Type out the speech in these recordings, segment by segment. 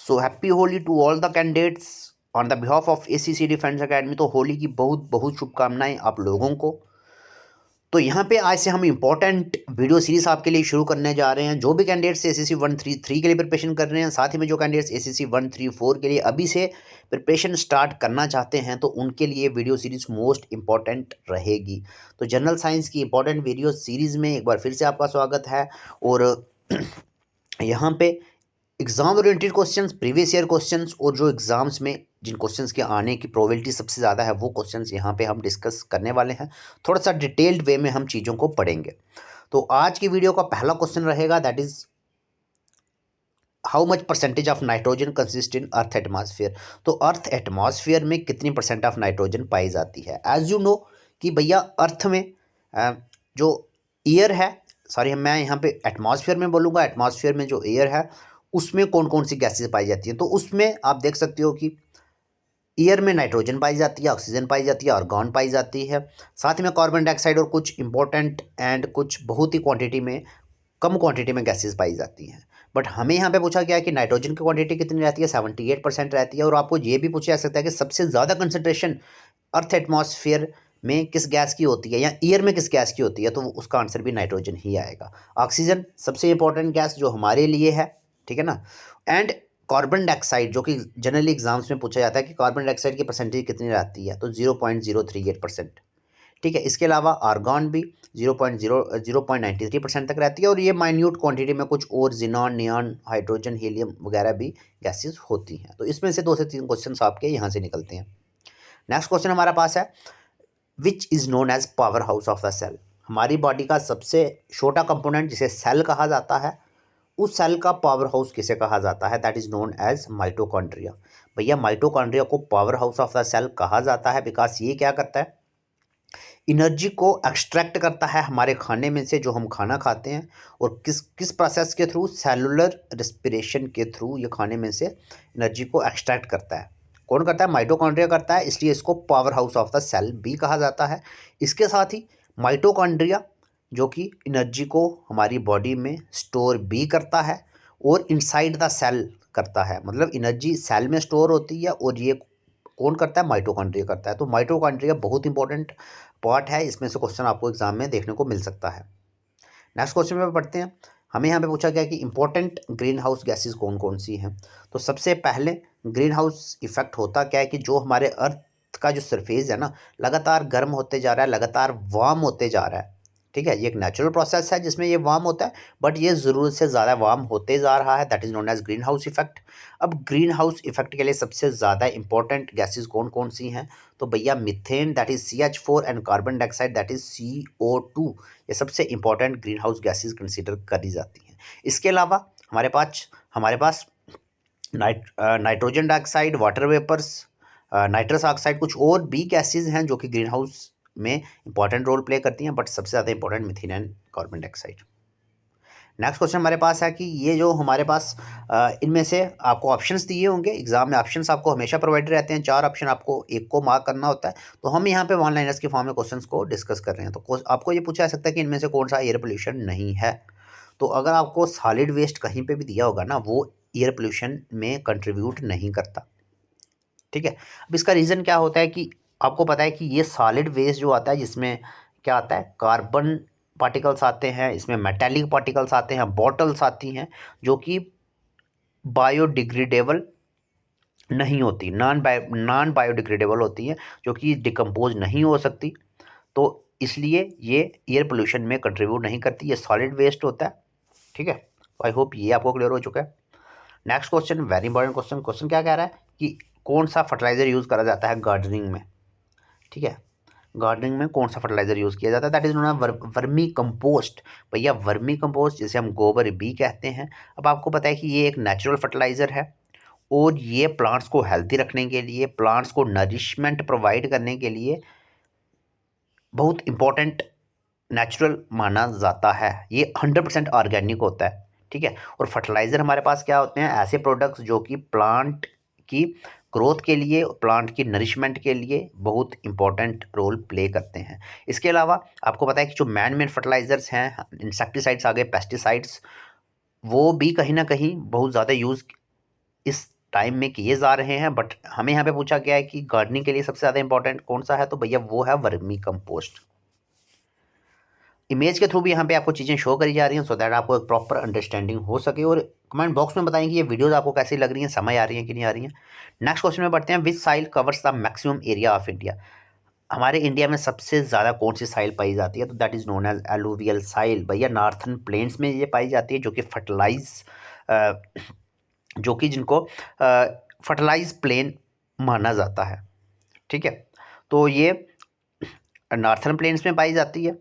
So happy Holi to all the candidates on the behalf of ACC defence academy. तो होली की बहुत बहुत शुभकामनाएं आप लोगों को। तो यहाँ पे आज से हम इम्पोर्टेंट वीडियो सीरीज आपके लिए शुरू करने जा रहे हैं। जो भी कैंडिडेट्स एसीसी 1-3 के लिए प्रिपरेशन कर रहे हैं, साथ ही में जो कैंडिडेट्स एसीसी 1-3-4 के लिए अभी से प्रिपरेशन स्टार्ट करना चाहते हैं, तो उनके लिए वीडियो सीरीज मोस्ट इंपॉर्टेंट रहेगी। तो जनरल साइंस की इंपॉर्टेंट वीडियो सीरीज में एक बार फिर से आपका स्वागत है। और यहाँ पे exam oriented questions, previous year questions और जो एग्जाम्स में जिन क्वेश्चंस के आने की प्रोबेबिलिटी सबसे ज़्यादा है वो क्वेश्चंस यहाँ पे हम डिस्कस करने वाले हैं। थोड़ा सा डिटेल्ड वे में हम चीज़ों को पढ़ेंगे। तो आज की वीडियो का पहला क्वेश्चन रहेगा, that is how much percentage of nitrogen consist in earth atmosphere. तो अर्थ एटमॉस्फेयर में कितनी परसेंट ऑफ नाइट्रोजन पाई जाती है। एज यू नो कि भैया अर्थ में जो एयर है, सॉरी मैं यहाँ पे एटमॉस्फेयर में बोलूँगा, एटमॉस्फेयर में जो एयर है उसमें कौन कौन सी गैसेस पाई जाती हैं। तो उसमें आप देख सकते हो कि एयर में नाइट्रोजन पाई जाती है, ऑक्सीजन पाई जाती है, आर्गन पाई जाती है, साथ में कार्बन डाइऑक्साइड और कुछ इंपॉर्टेंट एंड कुछ बहुत ही क्वांटिटी में, कम क्वांटिटी में गैसेस पाई जाती हैं। बट हमें यहाँ पे पूछा गया है कि नाइट्रोजन की क्वांटिटी कितनी रहती है, 78% रहती है। और आपको ये भी पूछा जा सकता है कि सबसे ज़्यादा कंसनट्रेशन अर्थ एटमॉस्फेयर में किस गैस की होती है या एयर में किस गैस की होती है, तो उसका आंसर भी नाइट्रोजन ही आएगा। ऑक्सीजन सबसे इंपॉर्टेंट गैस जो हमारे लिए है, ठीक है ना। एंड कार्बन डाइऑक्साइड जो कि जनरली एग्जाम्स में पूछा जाता है कि कार्बन डाइऑक्साइड की परसेंटेज कितनी रहती है, तो 0.038%, ठीक है। इसके अलावा आर्गन भी 0.93% तक रहती है। और ये माइन्यूट क्वांटिटी में कुछ और जिनॉन, नियॉन, हाइड्रोजन, हीलियम वगैरह भी गैसेस होती हैं। तो इसमें से 2 से 3 क्वेश्चन आपके यहाँ से निकलते हैं। नेक्स्ट क्वेश्चन हमारे पास है, which is known as power house of the cell. हमारी बॉडी का सबसे छोटा कंपोनेंट जिसे सेल कहा जाता है, उस सेल का पावर हाउस किसे कहा जाता है, that is known as mitochondria. भैया माइटोकॉन्ड्रिया को power house of the cell कहा जाता है बिकॉज ये क्या करता है, एनर्जी को एक्सट्रैक्ट करता है हमारे खाने में से, जो हम खाना खाते हैं। और किस किस प्रोसेस के थ्रू, सेलुलर रेस्पिरेशन के थ्रू ये खाने में से एनर्जी को एक्सट्रैक्ट करता है। कौन करता है, माइटोकॉन्ड्रिया करता है, इसलिए इसको power house of the cell भी कहा जाता है। इसके साथ ही माइटोकॉन्ड्रिया जो कि एनर्जी को हमारी बॉडी में स्टोर भी करता है और इनसाइड द सेल करता है, मतलब एनर्जी सेल में स्टोर होती है और ये कौन करता है, माइटोकॉन्ड्रिया करता है। तो माइटोकॉन्ड्रिया बहुत इंपॉर्टेंट पार्ट है, इसमें से क्वेश्चन आपको एग्जाम में देखने को मिल सकता है। नेक्स्ट क्वेश्चन में पढ़ते हैं। हमें यहाँ पे पूछा गया कि इंपॉर्टेंट ग्रीन हाउस गैसेज कौन कौन सी हैं। तो सबसे पहले ग्रीन हाउस इफेक्ट होता क्या है कि जो हमारे अर्थ का जो सरफेस है ना, लगातार गर्म होते जा रहा है, लगातार वार्म होते जा रहा है, ठीक है। ये एक नेचुरल प्रोसेस है जिसमें ये वार्म होता है, बट ये ज़रूरत से ज़्यादा वार्म होते जा रहा है, that is known as green house effect. अब ग्रीन हाउस इफेक्ट के लिए सबसे ज़्यादा इंपॉर्टेंट गैसेज कौन कौन सी हैं, तो भैया methane that is CH4 and carbon dioxide that is CO2, ये सबसे important greenhouse gases consider करी जाती हैं। इसके अलावा हमारे पास nitrogen dioxide, water vapours, nitrous oxide, कुछ और भी गैसेज हैं जो कि ग्रीन हाउस में इंपॉर्टेंट रोल प्ले करती हैं, बट सबसे ज़्यादा important methane and carbon dioxide. Next question हमारे पास है कि ये जो हमारे पास इनमें से आपको ऑप्शंस दिए होंगे, एग्जाम में ऑप्शंस आपको हमेशा प्रोवाइड रहते हैं, 4 ऑप्शन आपको एक को मार्क करना होता है। तो हम यहाँ पे वन लाइनर्स के फॉर्म में क्वेश्चंस को डिस्कस कर रहे हैं। तो आपको ये पूछा जा सकता है कि इनमें से कौन सा एयर पोल्यूशन नहीं है। तो अगर आपको सॉलिड वेस्ट कहीं पर भी दिया होगा ना, वो एयर पोल्यूशन में कंट्रीब्यूट नहीं करता, ठीक है। अब इसका रीज़न क्या होता है कि आपको पता है कि ये सॉलिड वेस्ट जो आता है, जिसमें क्या आता है, कार्बन पार्टिकल्स आते हैं, इसमें मेटेलिक पार्टिकल्स आते हैं, बॉटल्स आती हैं जो कि बायोडिग्रेडेबल नहीं होती, नॉन बायोडिग्रेडेबल होती हैं, जो कि डिकम्पोज नहीं हो सकती। तो इसलिए ये एयर पोल्यूशन में कंट्रीब्यूट नहीं करती, ये सॉलिड वेस्ट होता है, ठीक है। आई होप ये आपको क्लियर हो चुका है। Next question, very important question. Question क्या कह रहा है कि कौन सा फर्टिलाइजर यूज़ करा जाता है गार्डनिंग में, ठीक है। गार्डनिंग में कौन सा फर्टिलाइजर यूज़ किया जाता है, that is known vermi compost. भैया वर्मी कंपोस्ट जिसे हम गोबर भी कहते हैं। अब आपको पता है कि ये एक नेचुरल फर्टिलाइज़र है और ये प्लांट्स को हेल्थी रखने के लिए, प्लांट्स को नरिशमेंट प्रोवाइड करने के लिए बहुत इंपॉर्टेंट नेचुरल माना जाता है। ये 100% ऑर्गेनिक होता है, ठीक है। और फर्टिलाइज़र हमारे पास क्या होते हैं, ऐसे प्रोडक्ट्स जो कि प्लांट की ग्रोथ के लिए, प्लांट की नरिशमेंट के लिए बहुत इंपॉर्टेंट रोल प्ले करते हैं। इसके अलावा आपको पता है कि जो मैन मेड फर्टिलाइज़र्स हैं, इंसेक्टिसाइड्स आ गए, पेस्टिसाइड्स, वो भी कहीं ना कहीं बहुत ज़्यादा यूज़ इस टाइम में किए जा रहे हैं, बट हमें यहाँ पे पूछा गया है कि गार्डनिंग के लिए सबसे ज़्यादा इंपॉर्टेंट कौन सा है, तो भैया वो है वर्मी कंपोस्ट। इमेज के थ्रू भी यहाँ पे आपको चीज़ें शो करी जा रही हैं सो दैट आपको एक प्रॉपर अंडरस्टैंडिंग हो सके, और कमेंट बॉक्स में बताएं कि ये वीडियोस आपको कैसी लग रही हैं, समझ आ रही हैं कि नहीं आ रही हैं। नेक्स्ट क्वेश्चन में बढ़ते हैं, which soil covers the maximum area of India. हमारे इंडिया में सबसे ज़्यादा कौन सी साइल पाई जाती है, तो that is known as alluvial soil. भैया नॉर्थन प्लेन्स में ये पाई जाती है, जो कि जो कि जिनको फर्टिलाइज प्लेन माना जाता है। ठीक है, तो ये नॉर्थन प्लेन्स में पाई जाती है।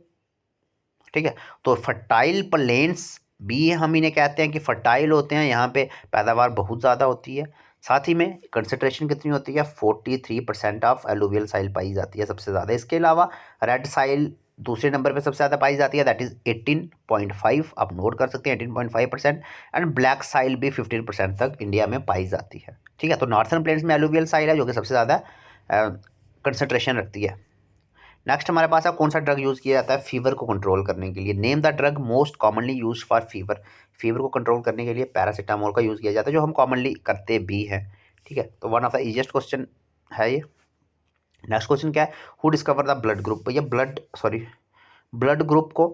ठीक है, तो फर्टाइल प्लेन्स भी हम इन्हें कहते हैं कि फर्टाइल होते हैं, यहाँ पे पैदावार बहुत ज़्यादा होती है। साथ ही में कंसंट्रेशन कितनी होती है, 43% ऑफ एलुवियल साइल पाई जाती है सबसे ज़्यादा। इसके अलावा रेड साइल दूसरे नंबर पे सबसे ज़्यादा पाई जाती है, दैट इज़ 18.5, आप नोट कर सकते हैं 18.5%। एंड ब्लैक साइल भी 15% तक इंडिया में पाई जाती है। ठीक है, तो नॉर्थन प्लेन्स में एलुवियल साइल है जो कि सबसे ज़्यादा कंसंट्रेशन रखती है। नेक्स्ट हमारे पास है, कौन सा ड्रग यूज़ किया जाता है फीवर को कंट्रोल करने के लिए। Name the drug most commonly use for fever. Fever को कंट्रोल करने के लिए पैरासीटामोल का यूज़ किया जाता है, जो हम कॉमनली करते भी हैं। ठीक है, तो one of the easiest question है ये। नेक्स्ट क्वेश्चन क्या है, who discover the blood group. भैया ब्लड ग्रुप को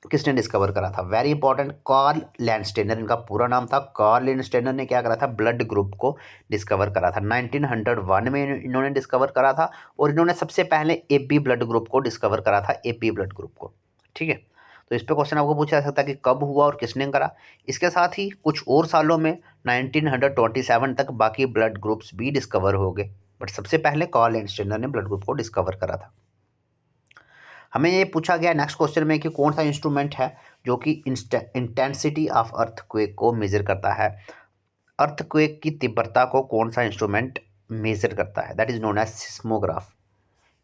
किसने डिस्कवर करा था, वेरी इंपॉर्टेंट, कार्ल लैंडस्टेनर इनका पूरा नाम था। कार्ल लैंडस्टेनर ने क्या करा था, ब्लड ग्रुप को डिस्कवर करा था। 1901 में इन्होंने डिस्कवर करा था, और इन्होंने सबसे पहले एबी ब्लड ग्रुप को डिस्कवर करा था, एबी ब्लड ग्रुप को। ठीक है, तो इस पे क्वेश्चन आपको पूछा जा सकता है कि कब हुआ और किसने करा। इसके साथ ही कुछ और सालों में 1927 तक बाकी ब्लड ग्रुप्स भी डिस्कवर हो गए, बट सबसे पहले कार्ल लैंडस्टेनर ने ब्लड ग्रुप को डिस्कवर करा था। हमें ये पूछा गया नेक्स्ट क्वेश्चन में कि कौन सा इंस्ट्रूमेंट है जो कि इंटेंसिटी ऑफ अर्थक्वेक को मेजर करता है। अर्थक्वेक की तीव्रता को कौन सा इंस्ट्रूमेंट मेजर करता है, that is known as seismograph.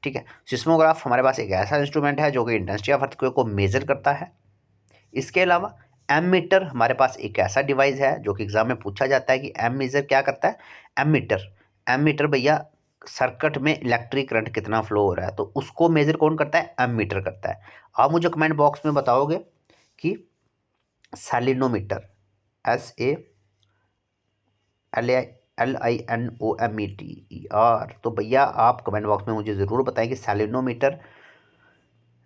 ठीक है, सिस्मोग्राफ हमारे पास एक ऐसा इंस्ट्रूमेंट है जो कि इंटेंसिटी ऑफ अर्थक्वेक को मेजर करता है। इसके अलावा एमीटर हमारे पास एक ऐसा डिवाइस है जो कि एग्जाम में पूछा जाता है कि एम मेजर क्या करता है, एमीटर। एमीटर भैया सर्किट में इलेक्ट्रिक करंट कितना फ्लो हो रहा है, तो उसको मेजर कौन करता है, एमीटर करता है। आप मुझे कमेंट बॉक्स में बताओगे कि सैलिनोमीटर, SALINOMETER, तो भैया आप कमेंट बॉक्स में मुझे ज़रूर बताएं कि सैलिनोमीटर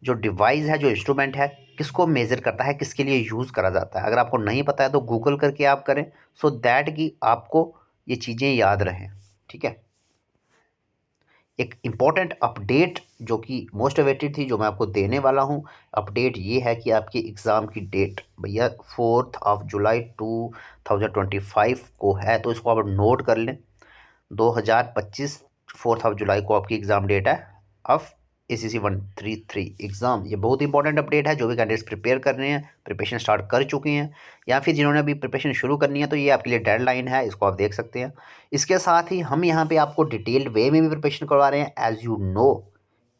जो डिवाइस है, जो इंस्ट्रूमेंट है, किसको मेज़र करता है, किसके लिए यूज़ करा जाता है। अगर आपको नहीं पता है तो गूगल करके आप करें, सो दैट कि आपको ये चीज़ें याद रहें। ठीक है, एक इम्पॉर्टेंट अपडेट जो कि मोस्ट अवेटेड थी, जो मैं आपको देने वाला हूँ, अपडेट ये है कि आपकी एग्ज़ाम की डेट भैया 4 जुलाई 2025 को है, तो इसको आप नोट कर लें। 2025 4 जुलाई को आपकी एग्ज़ाम डेट है ऑफ ACC 133 एग्ज़ाम। ये बहुत इंपॉर्टेंट अपडेट है, जो भी कैंडिडेट्स प्रिपेयर कर रहे हैं, प्रिपरेशन स्टार्ट कर चुके हैं, या फिर जिन्होंने अभी प्रिपरेशन शुरू करनी है, तो ये आपके लिए डेडलाइन है, इसको आप देख सकते हैं। इसके साथ ही हम यहाँ पे आपको डिटेल्ड वे में भी प्रिपरेशन करवा रहे हैं, एज़ यू नो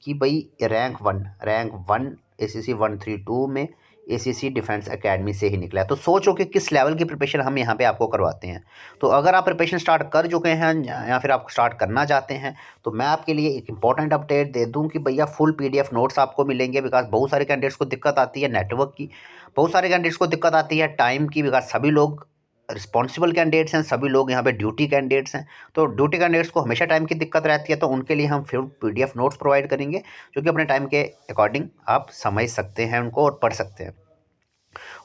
कि भाई रैंक वन ACC 132 में ACC डिफेंस एकेडमी से ही निकला है। तो सोचो कि किस लेवल की प्रिपरेशन हम यहाँ पे आपको करवाते हैं। तो अगर आप प्रिपरेशन स्टार्ट कर चुके हैं या फिर आप स्टार्ट करना चाहते हैं, तो मैं आपके लिए एक इंपॉर्टेंट अपडेट दे दूं कि भैया फुल PDF नोट्स आपको मिलेंगे, बिकॉज बहुत सारे कैंडिडेट्स को दिक्कत आती है नेटवर्क की, बहुत सारे कैंडिडेट्स को दिक्कत आती है टाइम की, बिकॉज सभी लोग रिस्पॉन्सिबल कैंडिडेट्स हैं, सभी लोग यहाँ पे ड्यूटी कैंडिडेट्स हैं। तो ड्यूटी कैंडिडेट्स को हमेशा टाइम की दिक्कत रहती है, तो उनके लिए हम फिर PDF नोट्स प्रोवाइड करेंगे, जो कि अपने टाइम के अकॉर्डिंग आप समझ सकते हैं उनको और पढ़ सकते हैं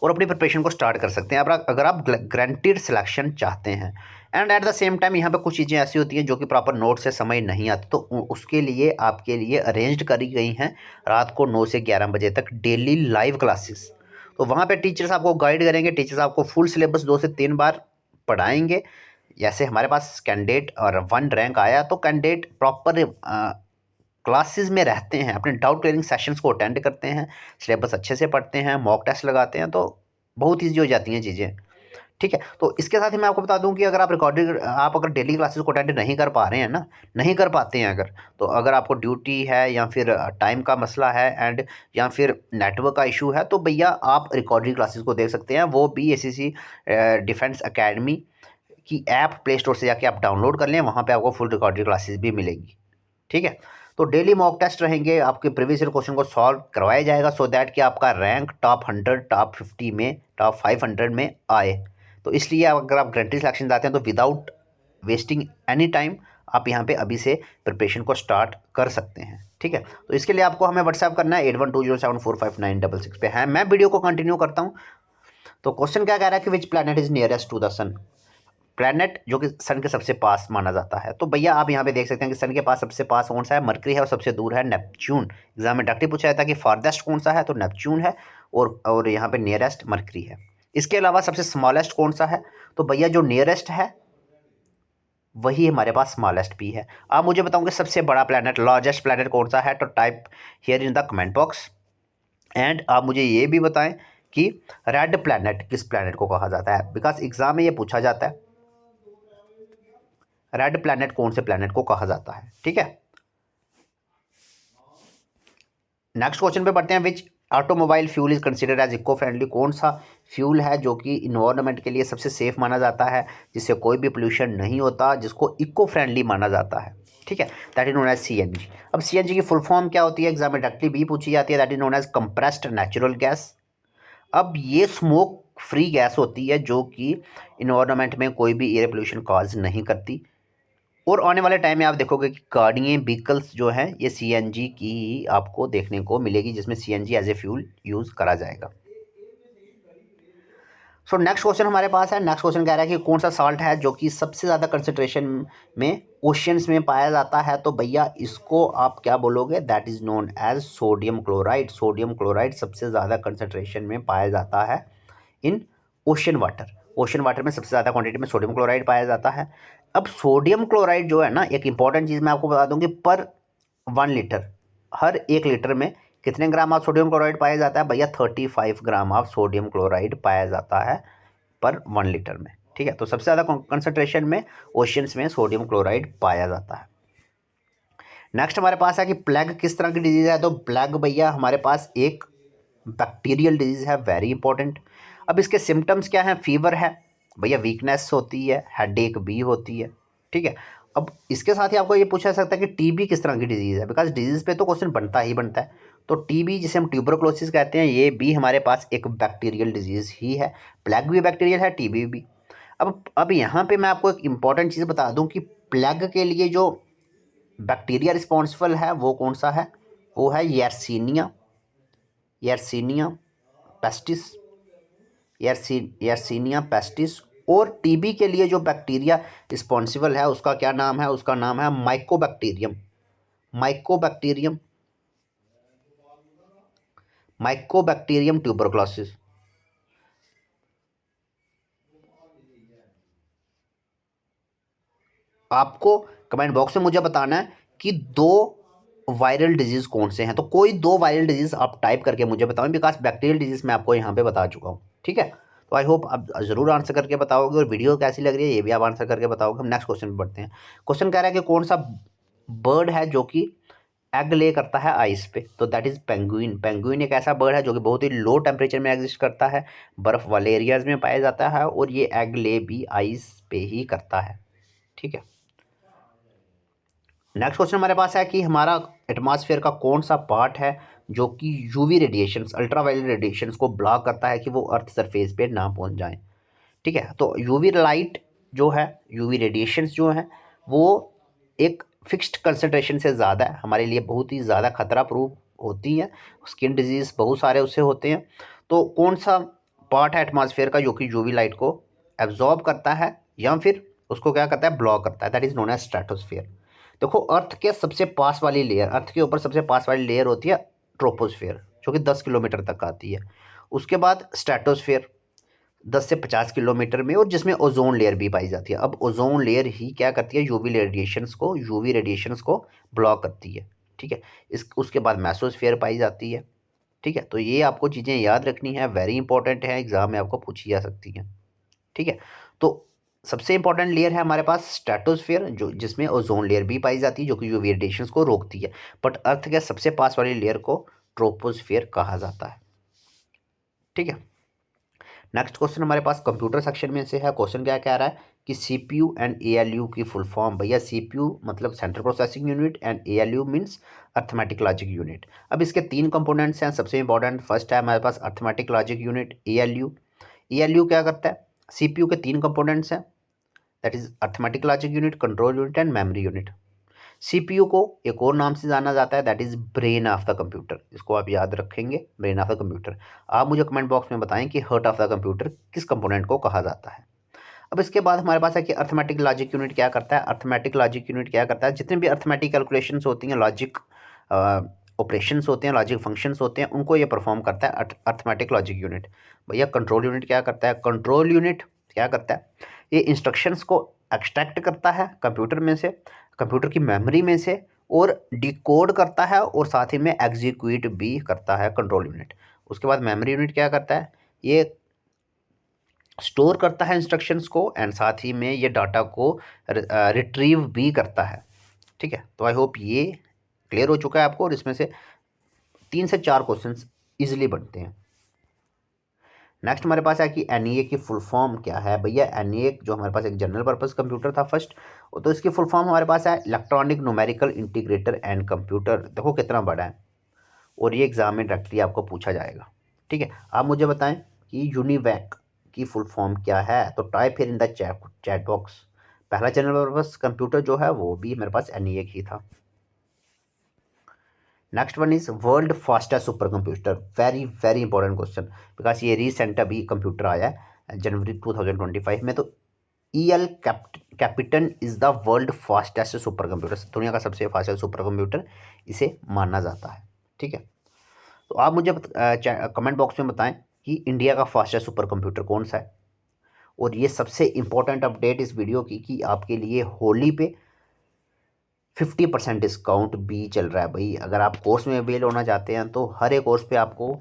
और अपनी प्रिपरेशन को स्टार्ट कर सकते हैं, अगर आप ग्रांटेड सिलेक्शन चाहते हैं। And at the same time यहाँ पे कुछ चीज़ें ऐसी होती हैं जो कि प्रॉपर नोट से समझ नहीं आती, तो उसके लिए आपके लिए अरेंज करी गई हैं रात को 9 से 11 बजे तक डेली लाइव क्लासेस। तो वहाँ पे टीचर्स आपको गाइड करेंगे, टीचर्स आपको फुल सिलेबस 2 से 3 बार पढ़ाएंगे। जैसे हमारे पास कैंडिडेट और 1 रैंक आया, तो कैंडिडेट प्रॉपर क्लासेस में रहते हैं, अपने डाउट क्लियरिंग सेशंस को अटेंड करते हैं, सिलेबस अच्छे से पढ़ते हैं, मॉक टेस्ट लगाते हैं, तो बहुत ईजी हो जाती हैं चीज़ें। ठीक है, तो इसके साथ ही मैं आपको बता दूं कि अगर आप अगर डेली क्लासेस को अटेंड नहीं कर पा रहे हैं ना, नहीं कर पाते हैं अगर, तो अगर आपको ड्यूटी है या फिर टाइम का मसला है एंड या फिर नेटवर्क का इशू है, तो भैया आप रिकॉर्डिंग क्लासेस को देख सकते हैं। वो भी ACC डिफेंस एकेडमी की ऐप प्ले स्टोर से जाके आप डाउनलोड कर लें, वहाँ पर आपको फुल रिकॉर्डिंग क्लासेस भी मिलेंगी। ठीक है, तो डेली मॉक टेस्ट रहेंगे, आपके प्रीवियस ईयर क्वेश्चन को सॉल्व करवाया जाएगा, सो दैट कि आपका रैंक टॉप 100, टॉप 50 में, टॉप 500 में आए। तो इसलिए अगर आप गारंटी सिलेक्शन चाहते हैं, तो विदाउट वेस्टिंग एनी टाइम, आप यहाँ पे अभी से प्रिपरेशन को स्टार्ट कर सकते हैं। ठीक है, तो इसके लिए आपको हमें व्हाट्सएप करना है 8120745966 पे है। मैं वीडियो को कंटिन्यू करता हूँ। तो क्वेश्चन क्या कह रहा है कि which planet is nearest to the sun, planet जो कि सन के सबसे पास माना जाता है। तो भैया आप यहाँ पे देख सकते हैं कि सन के पास सबसे पास कौन सा है, मरकरी है, और सबसे दूर है नेपच्यून। एग्जाम में डायरेक्टली पूछा जाता है कि फारदेस्ट कौन सा है, तो नेपच्यून है, और यहाँ पे नियरेस्ट मरकरी है। इसके अलावा सबसे स्मॉलेस्ट कौन सा है, तो भैया जो नियरेस्ट है वही हमारे पास स्मॉलेस्ट भी है। आप मुझे बताओगे सबसे बड़ा प्लैनेट, लार्जेस्ट प्लैनेट कौन सा है, तो type here in the comment box. And आप मुझे ये भी बताएं कि रेड प्लैनेट किस प्लैनेट को कहा जाता है, बिकॉज एग्जाम में ये पूछा जाता है रेड प्लैनेट कौन से प्लैनेट को कहा जाता है। ठीक है, नेक्स्ट क्वेश्चन पे बढ़ते हैं। Which automobile fuel is considered as eco friendly, कौन सा फ्यूल है जो कि इन्वायरमेंट के लिए सबसे सेफ माना जाता है, जिससे कोई भी पोल्यूशन नहीं होता, जिसको इको फ्रेंडली माना जाता है। ठीक है, that is known as CNG. अब सीएनजी की फुल फॉर्म क्या होती है, एग्जाम में डायरेक्टली भी पूछी जाती है, that is known as compressed natural gas. अब ये स्मोक फ्री गैस होती है जो कि इन्वायरमेंट में कोई भी एयर पोल्यूशन कॉज नहीं करती। और आने वाले टाइम में आप देखोगे कि गाड़ियाँ व्हीकल्स जो हैं ये सीएनजी की ही आपको देखने को मिलेगी, जिसमें CNG as a fuel use करा जाएगा। सो नेक्स्ट क्वेश्चन हमारे पास है। नेक्स्ट क्वेश्चन कह रहा है कि कौन सा सॉल्ट है जो कि सबसे ज़्यादा कंसनट्रेशन में ओशियंस में पाया जाता है, तो भैया इसको आप क्या बोलोगे, that is known as sodium chloride. Sodium chloride सबसे ज़्यादा कंसनट्रेशन में पाया जाता है in ocean water. Ocean water में सबसे ज़्यादा क्वांटिटी में सोडियम क्लोराइड पाया जाता है। अब सोडियम क्लोराइड जो है ना, एक इंपॉर्टेंट चीज़ मैं आपको बता दूं कि पर 1 लीटर, हर 1 लीटर में कितने ग्राम ऑफ सोडियम क्लोराइड पाया जाता है, भैया 35 ग्राम ऑफ सोडियम क्लोराइड पाया जाता है पर 1 लीटर में। ठीक है, तो सबसे ज़्यादा कंसनट्रेशन में ओशियंस में सोडियम क्लोराइड पाया जाता है। नेक्स्ट हमारे पास है कि प्लेग किस तरह की डिजीज़ है, तो प्लेग भैया हमारे पास एक बैक्टीरियल डिजीज़ है, वेरी इंपॉर्टेंट। अब इसके सिम्टम्स क्या हैं, फीवर है भैया, वीकनेस होती है, हेडेक भी होती है। ठीक है, अब इसके साथ ही आपको ये पूछा जा सकता है कि टीबी किस तरह की डिजीज़ है, बिकॉज डिजीज़ पे तो क्वेश्चन बनता ही बनता है। तो टीबी जिसे हम ट्यूबरक्लोसिस कहते हैं, ये भी हमारे पास एक बैक्टीरियल डिजीज़ ही है। प्लेग भी बैक्टीरियल है, टीबी भी। अब यहाँ पे मैं आपको एक इम्पॉर्टेंट चीज़ बता दूँ कि प्लेग के लिए जो बैक्टीरिया रिस्पॉन्सिबल है वो कौन सा है, वो है Yersinia, Yersinia pestis, Yersinia pestis. और टीबी के लिए जो बैक्टीरिया रिस्पॉन्सिबल है उसका क्या नाम है, उसका नाम है माइकोबैक्टीरियम, माइकोबैक्टीरियम, माइकोबैक्टीरियम ट्यूबरक्लोसिस। आपको कमेंट बॉक्स में मुझे बताना है कि दो वायरल डिजीज़ कौन से हैं, तो कोई दो वायरल डिजीज़ आप टाइप करके मुझे बताओ, बिकॉज बैक्टीरियल डिजीज़ मैं आपको यहाँ पे बता चुका हूँ। ठीक है, तो आई होप आप ज़रूर आंसर करके बताओगे, और वीडियो कैसी लग रही है ये भी आप आंसर करके बताओगे। हम नेक्स्ट क्वेश्चन पे बढ़ते हैं। क्वेश्चन कह रहा है कि कौन सा बर्ड है जो कि एग ले करता है आइस पे, तो दैट इज़ पेंगुइन। पेंगुइन एक ऐसा बर्ड है जो कि बहुत ही लो टेम्परेचर में एग्जिस्ट करता है, बर्फ़ वाले एरियाज़ में पाया जाता है, और ये एग ले भी आइस पे ही करता है। ठीक है, नेक्स्ट क्वेश्चन हमारे पास है कि हमारा एटमॉस्फेयर का कौन सा पार्ट है जो कि यूवी रेडिएशंस, अल्ट्रावायलेट रेडिएशंस को ब्लॉक करता है कि वो अर्थ सरफेस पे ना पहुंच जाएं। ठीक है, तो यूवी लाइट जो है, यूवी रेडिएशंस जो है वो एक फिक्स्ड कंसनट्रेशन से ज़्यादा है, हमारे लिए बहुत ही ज़्यादा खतरा प्रूफ होती है, स्किन डिजीज़ बहुत सारे उससे होते हैं। तो कौन सा पार्ट है एटमॉस्फेयर का जो कि यूवी लाइट को एब्जॉर्ब करता है या फिर उसको क्या करता है, ब्लॉक करता है, that is known as stratosphere. देखो अर्थ के सबसे पास वाली लेयर, अर्थ के ऊपर सबसे पास वाली लेयर होती है ट्रोपोस्फेयर, जो कि 10 किलोमीटर तक आती है। उसके बाद स्ट्रेटोस्फेयर 10 से 50 किलोमीटर में, और जिसमें ओजोन लेयर भी पाई जाती है। अब ओजोन लेयर ही क्या करती है, यूवी रेडिएशंस को ब्लॉक करती है। ठीक है, इस उसके बाद मेसोस्फेयर पाई जाती है। ठीक है, तो ये आपको चीज़ें याद रखनी है, वेरी इंपॉर्टेंट है, एग्जाम में आपको पूछी जा सकती हैं। ठीक है, तो सबसे इंपॉर्टेंट लेयर है हमारे पास स्ट्रेटोस्फेयर, जो जिसमें ओजोन लेयर भी पाई जाती है जो कि यूवी रेडिएशंस को रोकती है, बट अर्थ के सबसे पास वाली लेयर को ट्रोपोस्फेयर कहा जाता है। ठीक है, नेक्स्ट क्वेश्चन हमारे पास कंप्यूटर सेक्शन में से है। क्वेश्चन क्या कह रहा है कि सीपीयू एंड एएलयू की फुल फॉर्म, भैया सीपीयू मतलब central processing unit and ALU means arithmetic logic unit. अब इसके 3 कंपोनेंट्स हैं, सबसे इंपॉर्टेंट फर्स्ट है हमारे पास arithmetic logic unit ALU. ALU क्या करता है, सीपीयू के 3 कंपोनेंट्स हैं, that is arithmetic logic unit, control unit and memory unit. CPU को एक और नाम से जाना जाता है, that is brain of the computer. इसको आप याद रखेंगे, ब्रेन ऑफ द कंप्यूटर। आप मुझे कमेंट बॉक्स में बताएं कि हार्ट ऑफ द कंप्यूटर किस कंपोनेंट को कहा जाता है। अब इसके बाद हमारे पास है कि अर्थमेटिक लॉजिक यूनिट क्या करता है। अर्थमेटिक लॉजिक यूनिट क्या करता है, जितने भी अर्थमेटिक कैलकुलेशंस होती हैं, लॉजिक ऑपरेशंस होते हैं, लॉजिक फंक्शंस होते हैं, उनको ये परफॉर्म करता है अर्थमेटिक लॉजिक यूनिट। भैया कंट्रोल यूनिट क्या करता है, कंट्रोल यूनिट क्या करता है, ये इंस्ट्रक्शंस को एक्सट्रैक्ट करता है कंप्यूटर में से, कंप्यूटर की मेमोरी में से, और डिकोड करता है और साथ ही में एग्जीक्यूट भी करता है कंट्रोल यूनिट। उसके बाद मेमोरी यूनिट क्या करता है, ये स्टोर करता है इंस्ट्रक्शंस को एंड साथ ही में ये डाटा को रिट्रीव भी करता है। ठीक है, तो आई होप ये क्लियर हो चुका है आपको, और इसमें से 3 से 4 क्वेश्चंस इजीली बनते हैं। नेक्स्ट हमारे पास है कि एनईए की फुल फॉर्म क्या है। भैया एनईए जो हमारे पास एक जनरल पर्पस कंप्यूटर था फर्स्ट, तो इसकी फुल फॉर्म हमारे पास है electronic numerical integrator and computer. देखो कितना बड़ा है, और ये एग्जाम में डायरेक्टली आपको पूछा जाएगा। ठीक है, आप मुझे बताएं कि यूनिवैक की फुल फॉर्म क्या है, तो type here in the chat box. पहला जनरल पर्पस कंप्यूटर जो है वो भी मेरे पास एनईए ही था। Next one is world fastest super computer. Very very important question, because ये रिसेंट अभी कंप्यूटर आया है जनवरी 2025 में। तो EL Capitan is the world fastest super computer, दुनिया का सबसे फास्टेस्ट सुपर कंप्यूटर इसे माना जाता है। ठीक है, तो आप मुझे कमेंट बॉक्स में बताएं कि इंडिया का फास्टेस्ट सुपर कंप्यूटर कौन सा है। और ये सबसे इंपॉर्टेंट अपडेट इस वीडियो की कि आपके लिए होली पे 50% डिस्काउंट भी चल रहा है भाई। अगर आप कोर्स में अवेल होना चाहते हैं तो हर एक कोर्स पे आपको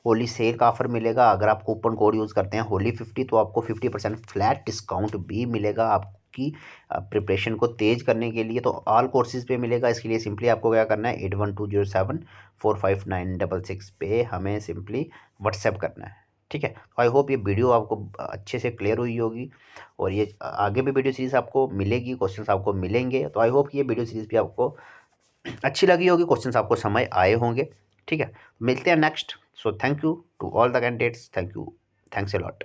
होली सेल का ऑफर मिलेगा। अगर आप कूपन कोड यूज़ करते हैं होली50 तो आपको 50% फ्लैट डिस्काउंट भी मिलेगा आपकी प्रिपरेशन को तेज़ करने के लिए। तो ऑल कोर्सेज पे मिलेगा। इसके लिए सिंपली आपको क्या करना है, 8120745966 पे हमें सिंपली व्हाट्सएप करना है। ठीक है, तो आई होप ये वीडियो आपको अच्छे से क्लियर हुई होगी, और ये आगे भी वीडियो सीरीज़ आपको मिलेगी, क्वेश्चंस आपको मिलेंगे। तो आई होप कि ये वीडियो सीरीज़ भी आपको अच्छी लगी होगी, क्वेश्चंस आपको समझ आए होंगे। ठीक है, मिलते हैं next. So thank you to all the candidates, thank you, thanks a lot.